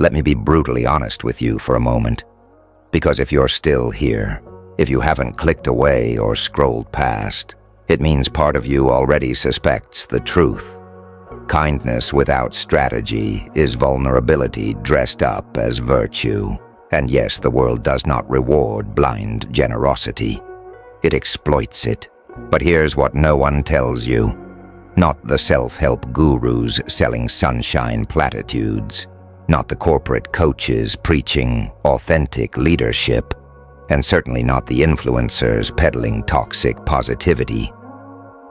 Let me be brutally honest with you for a moment. Because if you're still here, if you haven't clicked away or scrolled past, it means part of you already suspects the truth. Kindness without strategy is vulnerability dressed up as virtue. And yes, the world does not reward blind generosity. It exploits it. But here's what no one tells you. Not the self-help gurus selling sunshine platitudes. Not the corporate coaches preaching authentic leadership. And certainly not the influencers peddling toxic positivity.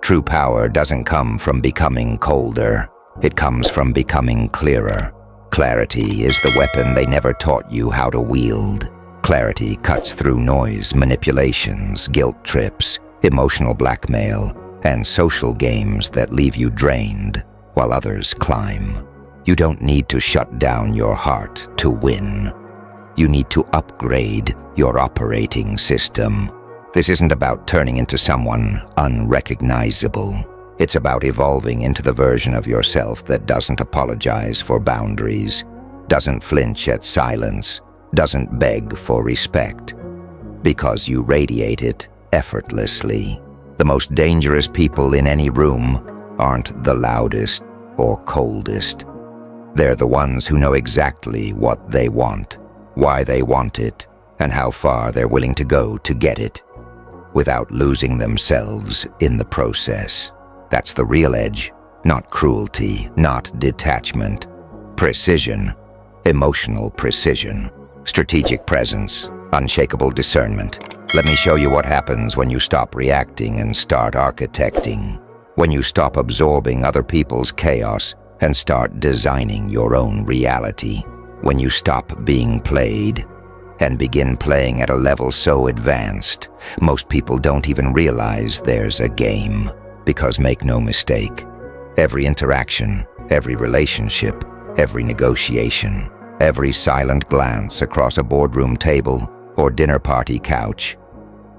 True power doesn't come from becoming colder. It comes from becoming clearer. Clarity is the weapon they never taught you how to wield. Clarity cuts through noise, manipulations, guilt trips, emotional blackmail, and social games that leave you drained while others climb. You don't need to shut down your heart to win. You need to upgrade your operating system. This isn't about turning into someone unrecognizable. It's about evolving into the version of yourself that doesn't apologize for boundaries, doesn't flinch at silence, doesn't beg for respect. Because you radiate it effortlessly. The most dangerous people in any room aren't the loudest or coldest. They're the ones who know exactly what they want, why they want it, and how far they're willing to go to get it, without losing themselves in the process. That's the real edge, not cruelty, not detachment. Precision, emotional precision, strategic presence, unshakable discernment. Let me show you what happens when you stop reacting and start architecting. When you stop absorbing other people's chaos and start designing your own reality. When you stop being played and begin playing at a level so advanced, most people don't even realize there's a game. Because make no mistake, every interaction, every relationship, every negotiation, every silent glance across a boardroom table or dinner party couch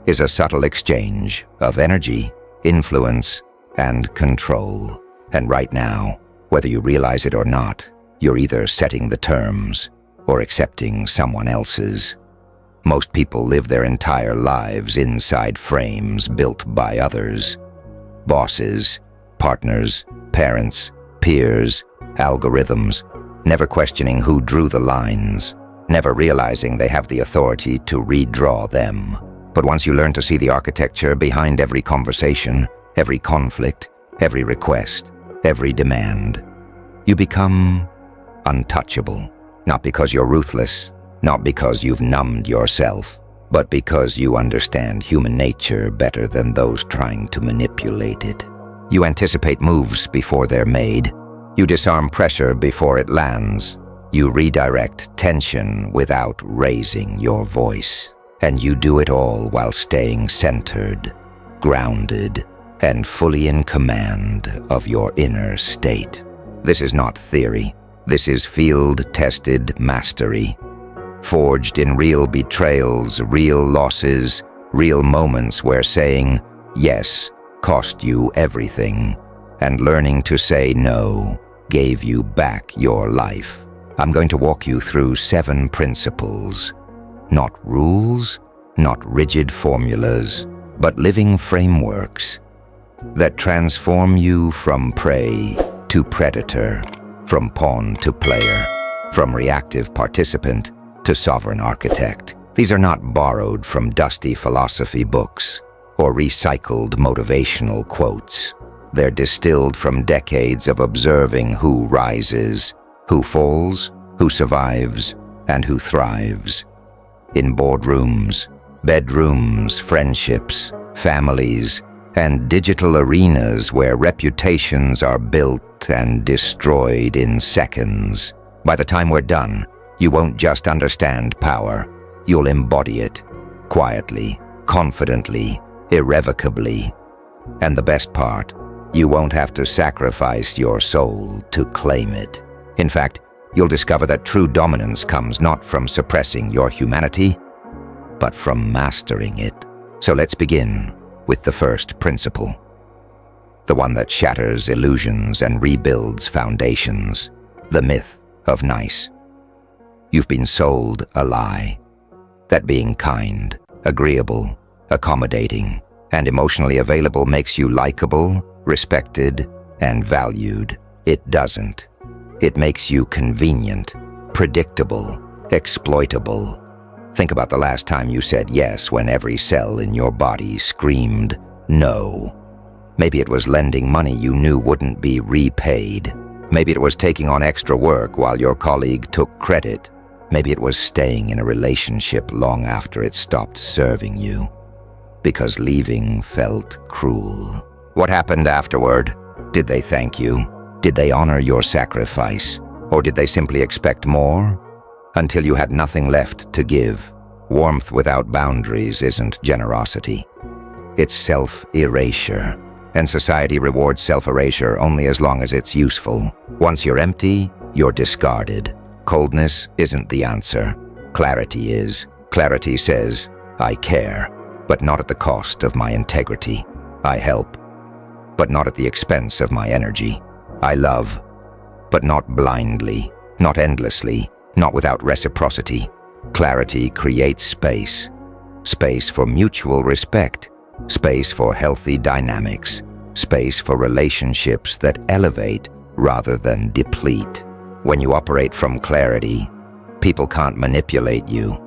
is a subtle exchange of energy, influence, and control. And right now, whether you realize it or not, you're either setting the terms or accepting someone else's. Most people live their entire lives inside frames built by others. Bosses, partners, parents, peers, algorithms, never questioning who drew the lines, never realizing they have the authority to redraw them. But once you learn to see the architecture behind every conversation, every conflict, every request, every demand, you become untouchable. Not because you're ruthless, not because you've numbed yourself, but because you understand human nature better than those trying to manipulate it. You anticipate moves before they're made. You disarm pressure before it lands. You redirect tension without raising your voice. And you do it all while staying centered, grounded, and fully in command of your inner state. This is not theory. This is field-tested mastery. Forged in real betrayals, real losses, real moments where saying yes cost you everything, and learning to say no gave you back your life. I'm going to walk you through 7 principles. Not rules, not rigid formulas, but living frameworks that transform you from prey to predator, from pawn to player, from reactive participant to sovereign architect. These are not borrowed from dusty philosophy books or recycled motivational quotes. They're distilled from decades of observing who rises, who falls, who survives, and who thrives. In boardrooms, bedrooms, friendships, families, and digital arenas where reputations are built and destroyed in seconds. By the time we're done, you won't just understand power, you'll embody it, quietly, confidently, irrevocably. And the best part, you won't have to sacrifice your soul to claim it. In fact, you'll discover that true dominance comes not from suppressing your humanity, but from mastering it. So let's begin with the first principle, the one that shatters illusions and rebuilds foundations, the myth of nice. You've been sold a lie. That being kind, agreeable, accommodating, and emotionally available makes you likable, respected, and valued. It doesn't. It makes you convenient, predictable, exploitable. Think about the last time you said yes when every cell in your body screamed no. Maybe it was lending money you knew wouldn't be repaid. Maybe it was taking on extra work while your colleague took credit. Maybe it was staying in a relationship long after it stopped serving you. Because leaving felt cruel. What happened afterward? Did they thank you? Did they honor your sacrifice? Or did they simply expect more? Until you had nothing left to give. Warmth without boundaries isn't generosity. It's self-erasure. And society rewards self-erasure only as long as it's useful. Once you're empty, you're discarded. Coldness isn't the answer. Clarity is. Clarity says, I care, but not at the cost of my integrity. I help, but not at the expense of my energy. I love, but not blindly, not endlessly, not without reciprocity. Clarity creates space. Space for mutual respect. Space for healthy dynamics. Space for relationships that elevate rather than deplete. When you operate from clarity, people can't manipulate you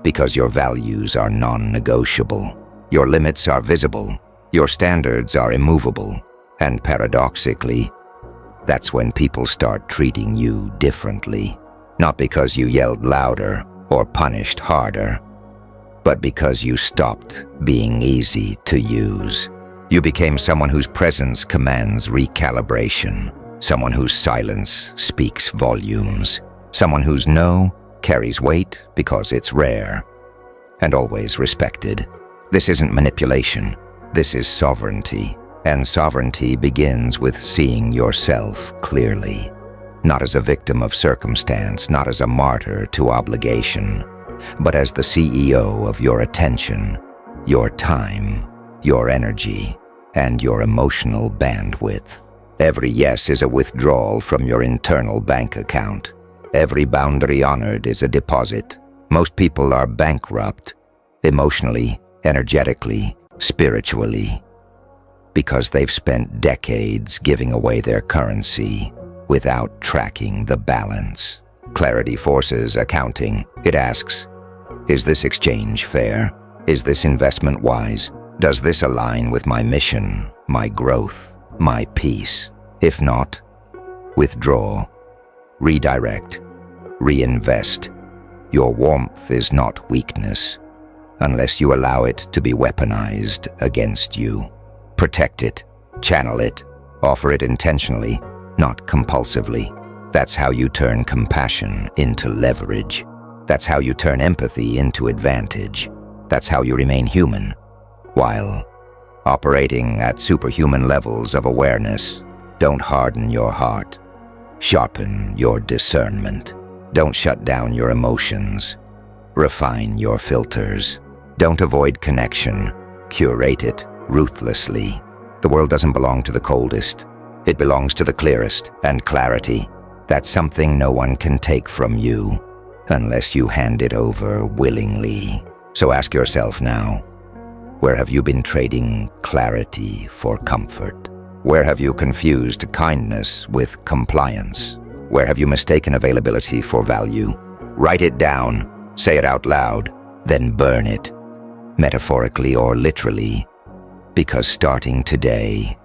because your values are non-negotiable. Your limits are visible. Your standards are immovable. And paradoxically, that's when people start treating you differently. Not because you yelled louder or punished harder, but because you stopped being easy to use. You became someone whose presence commands recalibration, someone whose silence speaks volumes, someone whose no carries weight because it's rare and always respected. This isn't manipulation, this is sovereignty, and sovereignty begins with seeing yourself clearly, not as a victim of circumstance, not as a martyr to obligation, but as the CEO of your attention, your time, your energy, and your emotional bandwidth. Every yes is a withdrawal from your internal bank account. Every boundary honored is a deposit. Most people are bankrupt, emotionally, energetically, spiritually, because they've spent decades giving away their currency without tracking the balance. Clarity forces accounting. It asks, is this exchange fair? Is this investment wise? Does this align with my mission, my growth, my peace? If not, withdraw, redirect, reinvest. Your warmth is not weakness, unless you allow it to be weaponized against you. Protect it, channel it, offer it intentionally, not compulsively. That's how you turn compassion into leverage. That's how you turn empathy into advantage. That's how you remain human, while operating at superhuman levels of awareness. Don't harden your heart. Sharpen your discernment. Don't shut down your emotions. Refine your filters. Don't avoid connection. Curate it ruthlessly. The world doesn't belong to the coldest. It belongs to the clearest, and clarity, that's something no one can take from you unless you hand it over willingly. So ask yourself now, where have you been trading clarity for comfort? Where have you confused kindness with compliance? Where have you mistaken availability for value? Write it down, say it out loud, then burn it, metaphorically or literally, because starting today,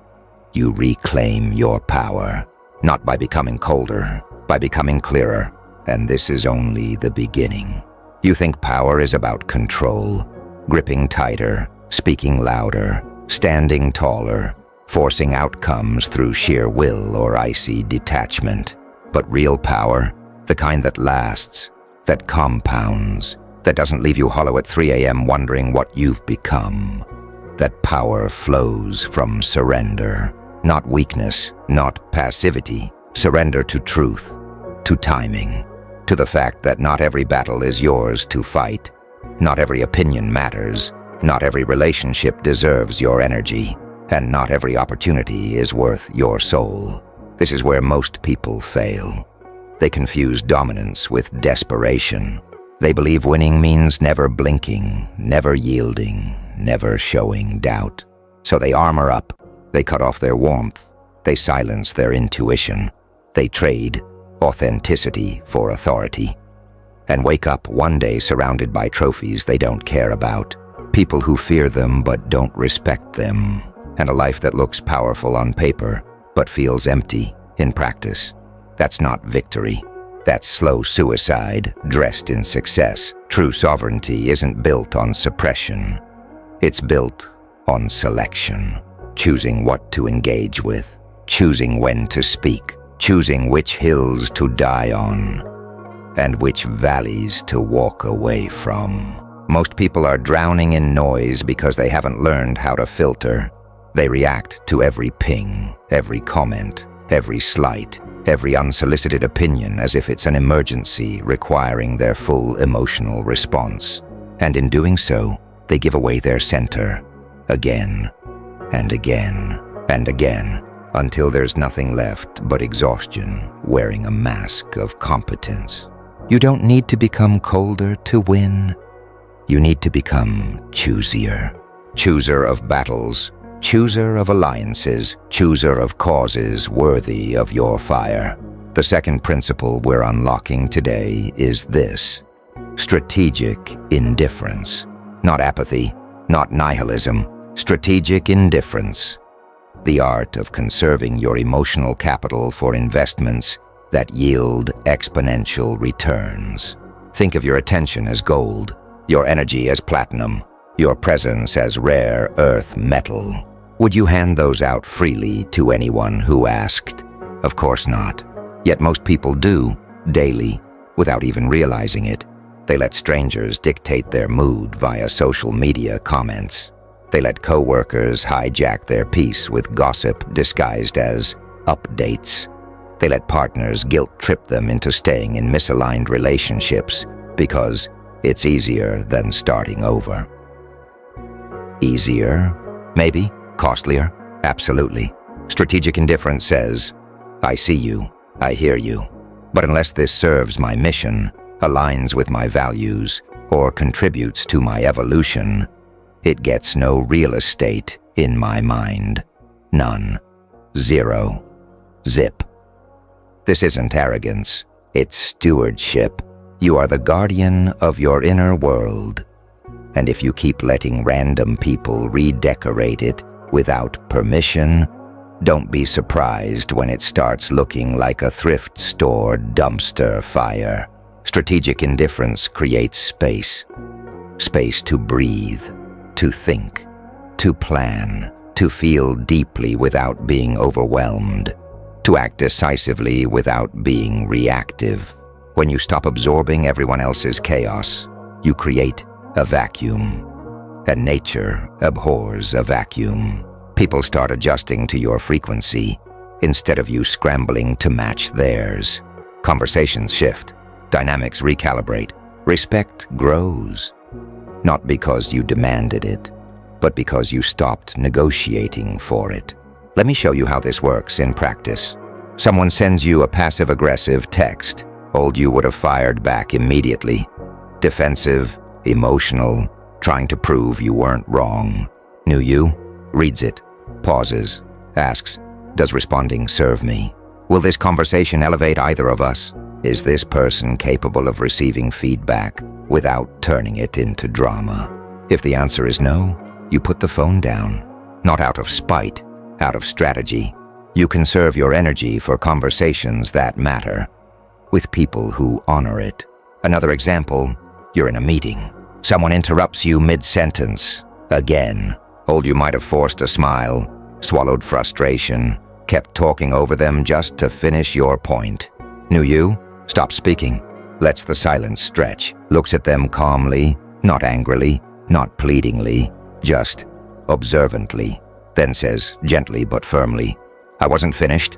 you reclaim your power, not by becoming colder, by becoming clearer, and this is only the beginning. You think power is about control, gripping tighter, speaking louder, standing taller, forcing outcomes through sheer will or icy detachment. But real power, the kind that lasts, that compounds, that doesn't leave you hollow at 3 a.m. wondering what you've become. That power flows from surrender, not weakness, not passivity. Surrender to truth, to timing, to the fact that not every battle is yours to fight. Not every opinion matters. Not every relationship deserves your energy. And not every opportunity is worth your soul. This is where most people fail. They confuse dominance with desperation. They believe winning means never blinking, never yielding, never showing doubt. So they armor up, they cut off their warmth, they silence their intuition, they trade authenticity for authority, and wake up one day surrounded by trophies they don't care about, people who fear them but don't respect them, and a life that looks powerful on paper but feels empty in practice. That's not victory. That's slow suicide dressed in success. True sovereignty isn't built on suppression. It's built on selection. Choosing what to engage with, choosing when to speak, choosing which hills to die on, and which valleys to walk away from. Most people are drowning in noise because they haven't learned how to filter. They react to every ping, every comment, every slight, every unsolicited opinion as if it's an emergency requiring their full emotional response. And in doing so, they give away their center again and again and again until there's nothing left but exhaustion wearing a mask of competence. You don't need to become colder to win. You need to become choosier. Chooser of battles, chooser of alliances, chooser of causes worthy of your fire. The second principle we're unlocking today is this: strategic indifference. Not apathy, not nihilism, strategic indifference. The art of conserving your emotional capital for investments that yield exponential returns. Think of your attention as gold, your energy as platinum, your presence as rare earth metal. Would you hand those out freely to anyone who asked? Of course not. Yet most people do, daily, without even realizing it. They let strangers dictate their mood via social media comments. They let coworkers hijack their peace with gossip disguised as updates. They let partners guilt-trip them into staying in misaligned relationships because it's easier than starting over. Easier? Maybe. Costlier? Absolutely. Strategic indifference says, I see you, I hear you, but unless this serves my mission, aligns with my values, or contributes to my evolution, it gets no real estate in my mind. None. Zero. Zip. This isn't arrogance, it's stewardship. You are the guardian of your inner world, and if you keep letting random people redecorate it without permission, don't be surprised when it starts looking like a thrift store dumpster fire. Strategic indifference creates space. Space to breathe, to think, to plan, to feel deeply without being overwhelmed, to act decisively without being reactive. When you stop absorbing everyone else's chaos, you create a vacuum. And nature abhors a vacuum. People start adjusting to your frequency instead of you scrambling to match theirs. Conversations shift, dynamics recalibrate, respect grows. Not because you demanded it, but because you stopped negotiating for it. Let me show you how this works in practice. Someone sends you a passive-aggressive text. Old you would have fired back immediately. Defensive, emotional, trying to prove you weren't wrong. New you reads it, pauses, asks, does responding serve me? Will this conversation elevate either of us? Is this person capable of receiving feedback without turning it into drama? If the answer is no, you put the phone down. Not out of spite, out of strategy. You conserve your energy for conversations that matter, with people who honor it. Another example, you're in a meeting. Someone interrupts you mid-sentence. Again. Old you might have forced a smile, swallowed frustration, kept talking over them just to finish your point. New you stops speaking, lets the silence stretch, looks at them calmly, not angrily, not pleadingly, just observantly, then says gently but firmly, I wasn't finished,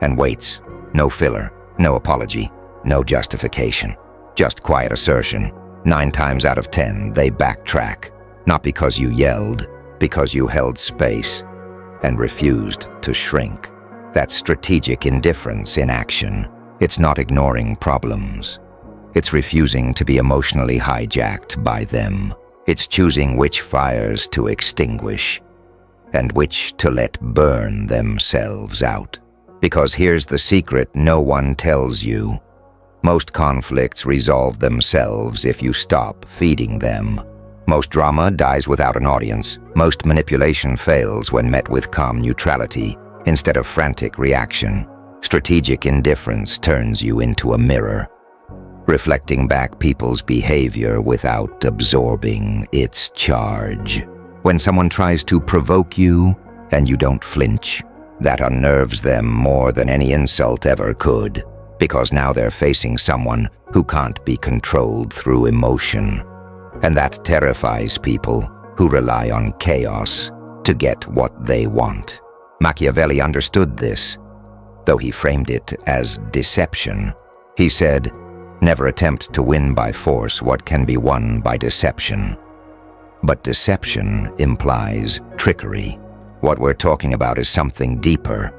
and waits. No filler, no apology, no justification, just quiet assertion. 9 times out of 10, they backtrack, not because you yelled, because you held space and refused to shrink. That's strategic indifference in action. It's not ignoring problems. It's refusing to be emotionally hijacked by them. It's choosing which fires to extinguish and which to let burn themselves out. Because here's the secret no one tells you. Most conflicts resolve themselves if you stop feeding them. Most drama dies without an audience. Most manipulation fails when met with calm neutrality instead of frantic reaction. Strategic indifference turns you into a mirror, reflecting back people's behavior without absorbing its charge. When someone tries to provoke you and you don't flinch, that unnerves them more than any insult ever could, because now they're facing someone who can't be controlled through emotion. And that terrifies people who rely on chaos to get what they want. Machiavelli understood this, though he framed it as deception. He said, "Never attempt to win by force what can be won by deception." But deception implies trickery. What we're talking about is something deeper.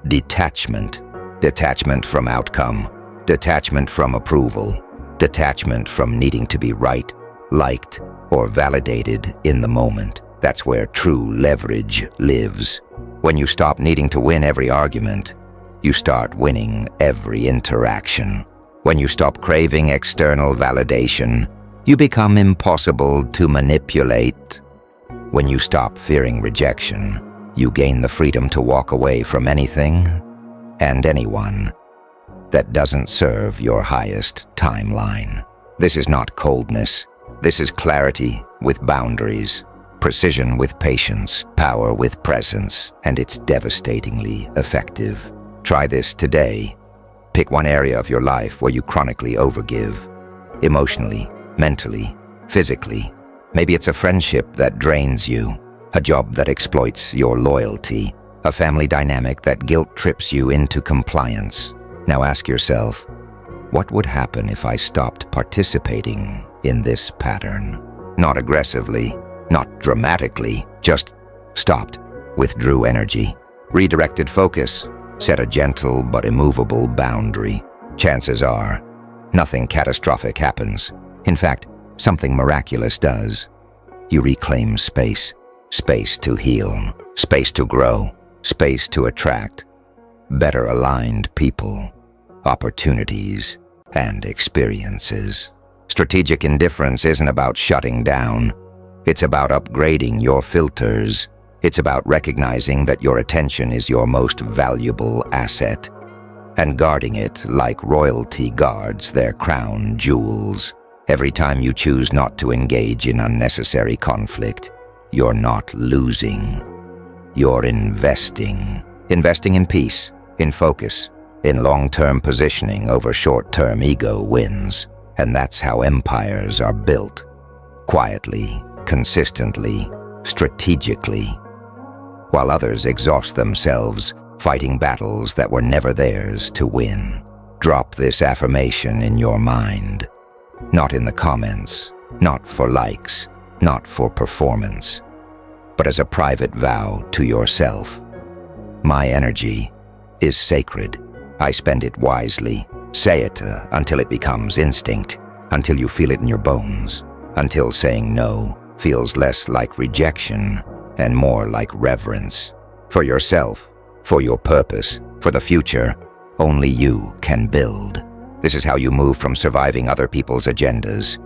Detachment. Detachment from outcome. Detachment from approval. Detachment from needing to be right, liked, or validated in the moment. That's where true leverage lives. When you stop needing to win every argument, you start winning every interaction. When you stop craving external validation, you become impossible to manipulate. When you stop fearing rejection, you gain the freedom to walk away from anything and anyone that doesn't serve your highest timeline. This is not coldness. This is clarity with boundaries, precision with patience, power with presence, and it's devastatingly effective. Try this today. Pick one area of your life where you chronically overgive, emotionally, mentally, physically. Maybe it's a friendship that drains you, a job that exploits your loyalty, a family dynamic that guilt trips you into compliance. Now ask yourself, what would happen if I stopped participating in this pattern? Not aggressively, not dramatically, just stopped, withdrew energy, redirected focus, set a gentle but immovable boundary. Chances are, nothing catastrophic happens. In fact, something miraculous does. You reclaim space, space to heal, space to grow, space to attract better aligned people, opportunities, and experiences. Strategic indifference isn't about shutting down. It's about upgrading your filters. It's about recognizing that your attention is your most valuable asset and guarding it like royalty guards their crown jewels. Every time you choose not to engage in unnecessary conflict, you're not losing. You're investing. Investing in peace, in focus, in long-term positioning over short-term ego wins. And that's how empires are built. Quietly, consistently, strategically. While others exhaust themselves fighting battles that were never theirs to win. Drop this affirmation in your mind. Not in the comments, not for likes, not for performance, but as a private vow to yourself. My energy is sacred. I spend it wisely. Say it until it becomes instinct, until you feel it in your bones, until saying no feels less like rejection and more like reverence. For yourself, for your purpose, for the future, only you can build. This is how you move from surviving other people's agendas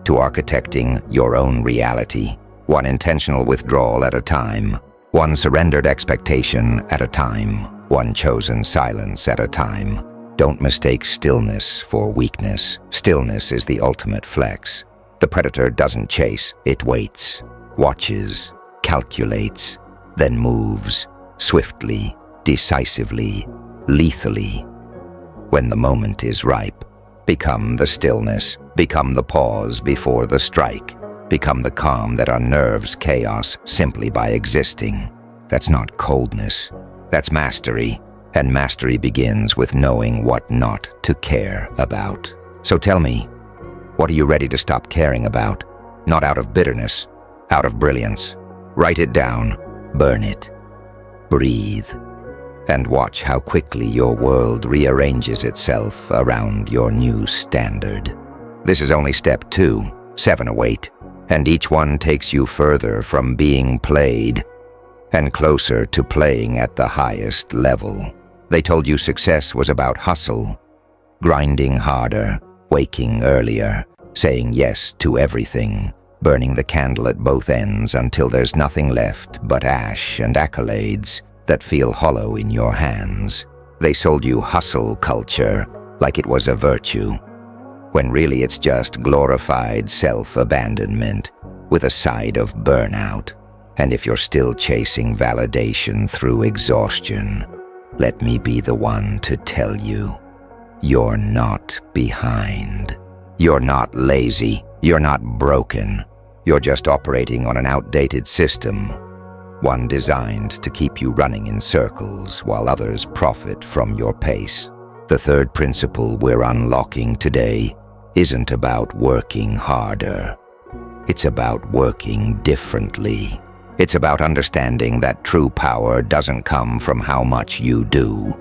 to architecting your own reality, one intentional withdrawal at a time, one surrendered expectation at a time, one chosen silence at a time. Don't mistake stillness for weakness. Stillness is the ultimate flex. The predator doesn't chase, it waits, watches, calculates, then moves, swiftly, decisively, lethally. When the moment is ripe, become the stillness, become the pause before the strike, become the calm that unnerves chaos simply by existing. That's not coldness, that's mastery. And mastery begins with knowing what not to care about. So tell me, what are you ready to stop caring about? Not out of bitterness, out of brilliance. Write it down, burn it, breathe. and watch how quickly your world rearranges itself around your new standard. This is only step 2, 7 await, and each one takes you further from being played and closer to playing at the highest level. They told you success was about hustle, grinding harder, waking earlier, saying yes to everything, burning the candle at both ends until there's nothing left but ash and accolades that feel hollow in your hands. They sold you hustle culture like it was a virtue, when really it's just glorified self-abandonment with a side of burnout. And if you're still chasing validation through exhaustion, let me be the one to tell you, you're not behind. You're not lazy. You're not broken. You're just operating on an outdated system, one designed to keep you running in circles while others profit from your pace. The third principle we're unlocking today isn't about working harder. It's about working differently. It's about understanding that true power doesn't come from how much you do,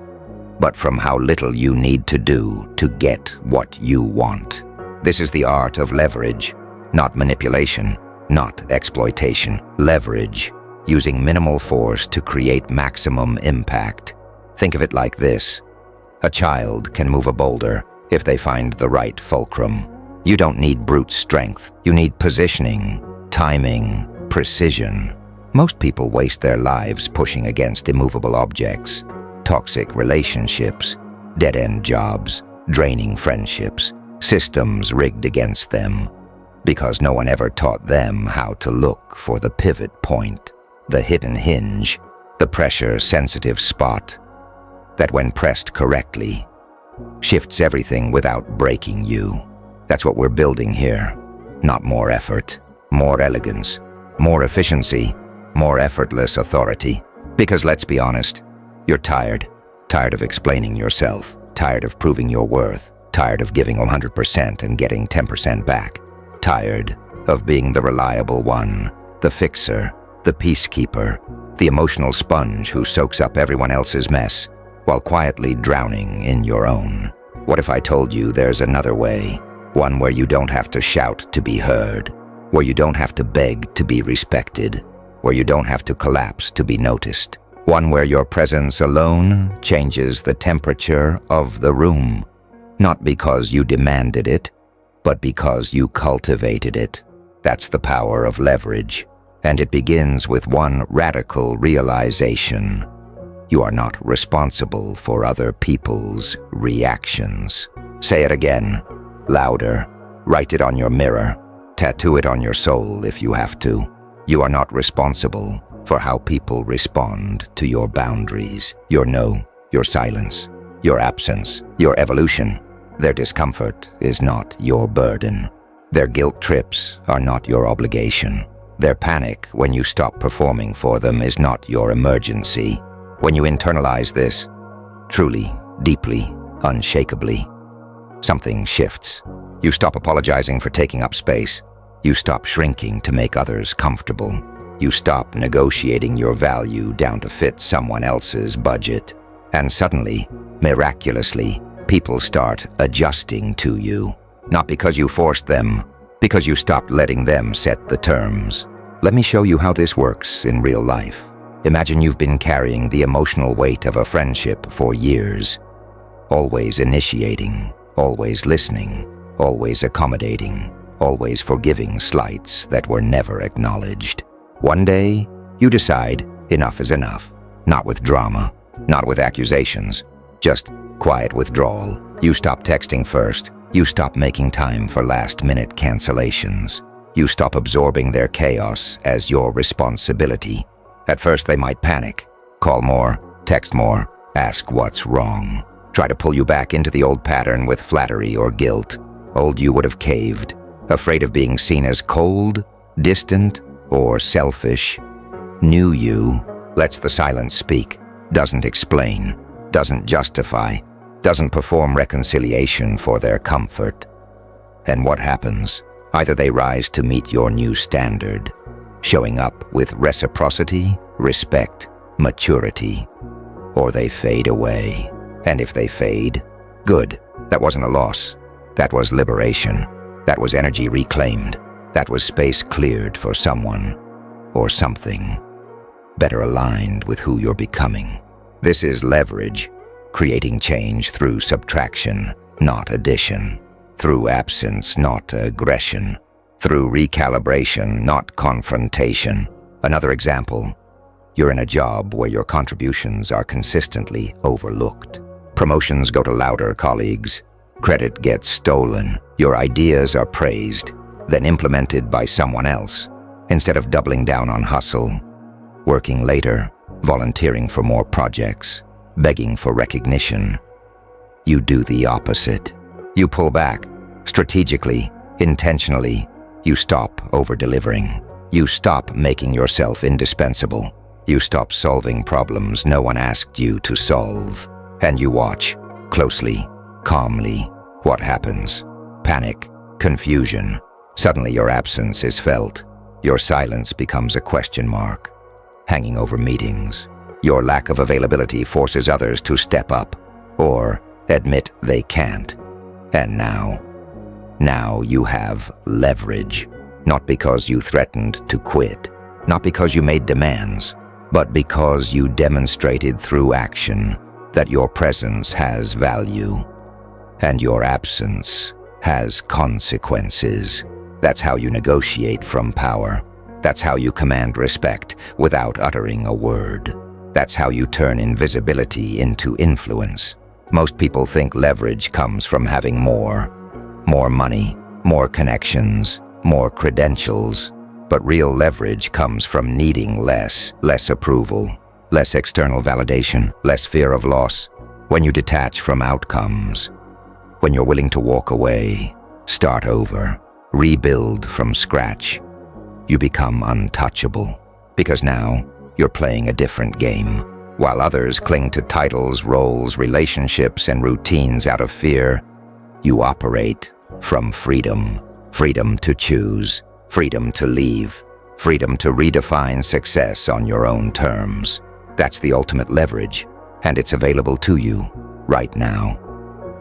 but from how little you need to do to get what you want. This is the art of leverage, not manipulation, not exploitation. Leverage, using minimal force to create maximum impact. Think of it like this. A child can move a boulder if they find the right fulcrum. You don't need brute strength. You need positioning, timing, precision. Most people waste their lives pushing against immovable objects, toxic relationships, dead-end jobs, draining friendships, systems rigged against them, because no one ever taught them how to look for the pivot point, the hidden hinge, the pressure-sensitive spot that, when pressed correctly, shifts everything without breaking you. That's what we're building here. Not more effort, more elegance, more efficiency, more effortless authority. Because let's be honest, you're tired. Tired of explaining yourself. Tired of proving your worth. Tired of giving 100% and getting 10% back. Tired of being the reliable one, the fixer, the peacekeeper, the emotional sponge who soaks up everyone else's mess while quietly drowning in your own. What if I told you there's another way? One where you don't have to shout to be heard, where you don't have to beg to be respected, where you don't have to collapse to be noticed. One where your presence alone changes the temperature of the room, not because you demanded it, but because you cultivated it. That's the power of leverage, and it begins with one radical realization. You are not responsible for other people's reactions. Say it again, louder. Write it on your mirror. Tattoo it on your soul if you have to. You are not responsible for how people respond to your boundaries, your no, your silence, your absence, your evolution. Their discomfort is not your burden. Their guilt trips are not your obligation. Their panic when you stop performing for them is not your emergency. When you internalize this, truly, deeply, unshakably, something shifts. You stop apologizing for taking up space. You stop shrinking to make others comfortable. You stop negotiating your value down to fit someone else's budget. And suddenly, miraculously, people start adjusting to you. Not because you forced them, because you stopped letting them set the terms. Let me show you how this works in real life. Imagine you've been carrying the emotional weight of a friendship for years. Always initiating, always listening, always accommodating, always forgiving slights that were never acknowledged. One day, you decide enough is enough. Not with drama, not with accusations, just quiet withdrawal. You stop texting first. You stop making time for last-minute cancellations. You stop absorbing their chaos as your responsibility. At first, they might panic. Call more, text more, ask what's wrong. Try to pull you back into the old pattern with flattery or guilt. Old you would have caved, afraid of being seen as cold, distant, or selfish. New you lets the silence speak, doesn't explain, doesn't justify, doesn't perform reconciliation for their comfort. And what happens? Either they rise to meet your new standard, showing up with reciprocity, respect, maturity, or they fade away. And if they fade, good. That wasn't a loss. That was liberation. That was energy reclaimed. That was space cleared for someone or something better aligned with who you're becoming. This is leverage, creating change through subtraction, not addition. Through absence, not aggression. Through recalibration, not confrontation. Another example, you're in a job where your contributions are consistently overlooked. Promotions go to louder colleagues. Credit gets stolen. Your ideas are praised, then implemented by someone else. Instead of doubling down on hustle, working later, volunteering for more projects, begging for recognition, you do the opposite. You pull back, strategically, intentionally. You stop over-delivering. You stop making yourself indispensable. You stop solving problems no one asked you to solve. And you watch, closely, calmly, what happens. Panic, confusion. Suddenly your absence is felt. Your silence becomes a question mark, hanging over meetings. Your lack of availability forces others to step up, or admit they can't. And now you have leverage. Not because you threatened to quit, not because you made demands, but because you demonstrated through action that your presence has value, and your absence has consequences. That's how you negotiate from power. That's how you command respect without uttering a word. That's how you turn invisibility into influence. Most people think leverage comes from having more money, more connections, more credentials. But real leverage comes from needing less approval, less external validation, less fear of loss. When you detach from outcomes, when you're willing to walk away, start over, rebuild from scratch, you become untouchable. Because now, you're playing a different game. While others cling to titles, roles, relationships, and routines out of fear, you operate from freedom. Freedom to choose, freedom to leave, freedom to redefine success on your own terms. That's the ultimate leverage, and it's available to you right now.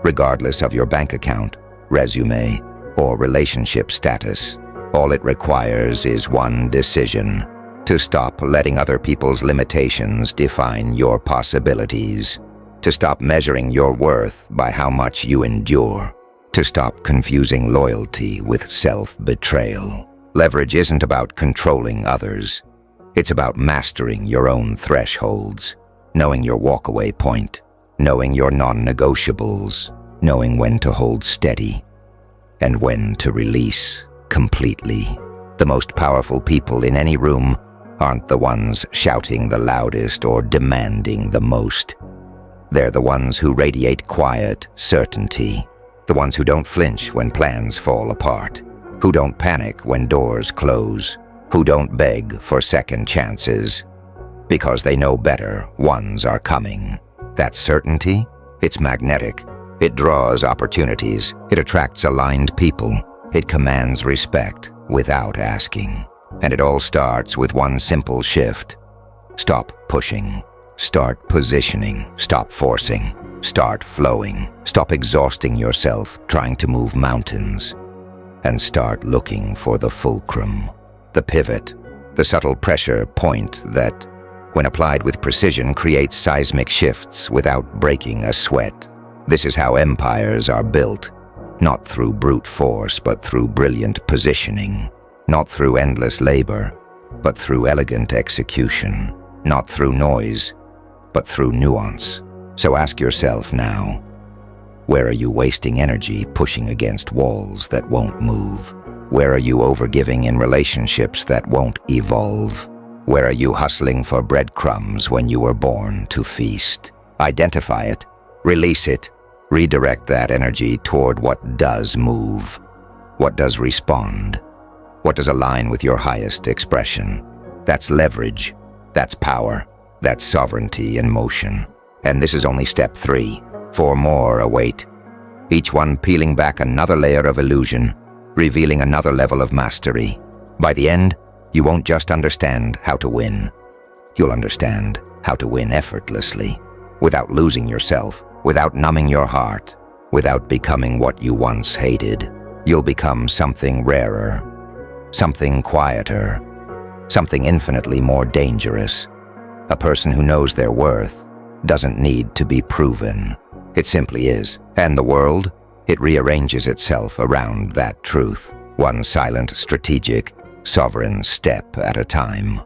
Regardless of your bank account, resume, or relationship status, all it requires is one decision: to stop letting other people's limitations define your possibilities, to stop measuring your worth by how much you endure, to stop confusing loyalty with self-betrayal. Leverage isn't about controlling others. It's about mastering your own thresholds, knowing your walkaway point, knowing your non-negotiables, knowing when to hold steady and when to release completely. The most powerful people in any room aren't the ones shouting the loudest or demanding the most. They're the ones who radiate quiet certainty, the ones who don't flinch when plans fall apart, who don't panic when doors close, who don't beg for second chances, because they know better ones are coming. That certainty, it's magnetic. It draws opportunities. It attracts aligned people. It commands respect without asking. And it all starts with one simple shift. Stop pushing. Start positioning. Stop forcing. Start flowing. Stop exhausting yourself trying to move mountains. And start looking for the fulcrum, the pivot, the subtle pressure point that, when applied with precision, creates seismic shifts without breaking a sweat. This is how empires are built, not through brute force, but through brilliant positioning, not through endless labor, but through elegant execution, not through noise, but through nuance. So ask yourself now, where are you wasting energy pushing against walls that won't move? Where are you overgiving in relationships that won't evolve? Where are you hustling for breadcrumbs when you were born to feast? Identify it, release it, redirect that energy toward what does move, what does respond, what does align with your highest expression. That's leverage, that's power, that's sovereignty in motion. And this is only step 3. 4 more await, each one peeling back another layer of illusion, revealing another level of mastery. By the end, you won't just understand how to win. You'll understand how to win effortlessly, without losing yourself, without numbing your heart, without becoming what you once hated. You'll become something rarer, something quieter, something infinitely more dangerous. A person who knows their worth doesn't need to be proven. It simply is. And the world? It rearranges itself around that truth, one silent, strategic, sovereign step at a time.